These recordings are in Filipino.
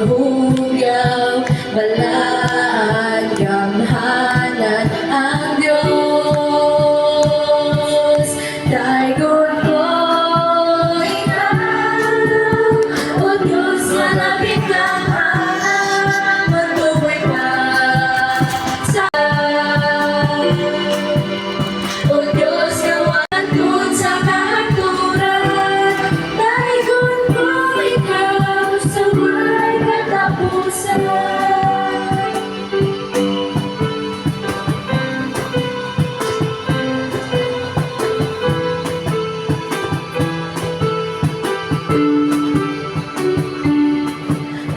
maghugaw, balaan, gamhanan ang Diyos. Daigod ko ikaw, O Diyos na labing gamhanan, magtuway ka sa O Diyos na wantun sa kahaturan. Daigod ko ikaw sa may katapusan.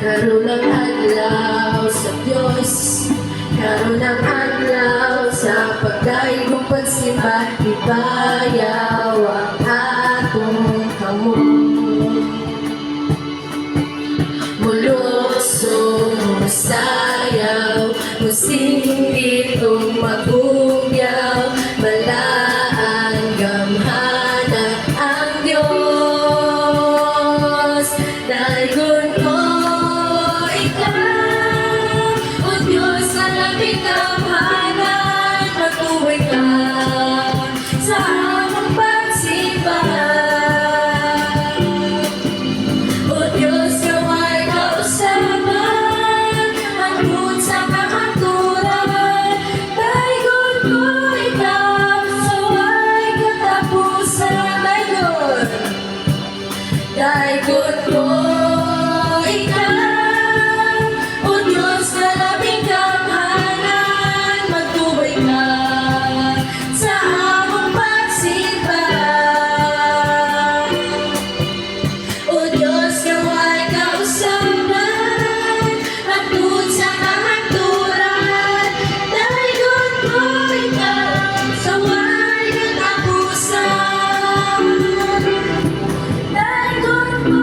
Karoon ng adlaw sa Diyos, karoon ng adlaw sa pagdaigong pagsimba, ibayaw ang atong kamo. Mulusong, masayaw, musinggit o magugyaw, balaan, gamhana ang Diyos. Daigod ko ikaw, O Diyos na labing gamhanan, magtuway ka sa among pagsimba. O Diyos, gaway kausaban, hangtod sa kahaturan. Daigod ko ikaw sa may katapusan. Daigod ko ikaw, O Diyos na labing gamhanan, magtuway ka sa among pagsimba. O Diyos, gaway kausaban, hangtod sa kahaturan. Daigod ko ikaw sa may katapusan. Daigod ko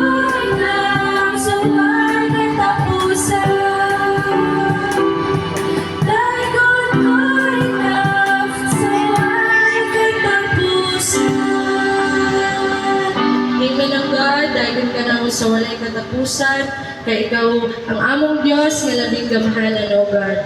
ikaw sa may katapusan. Daigod ko ikaw sa may katapusan. Amen ang God, daigod ka na sa walay katapusan, kay ikaw ang among Diyos nga labing gamhanan, O God.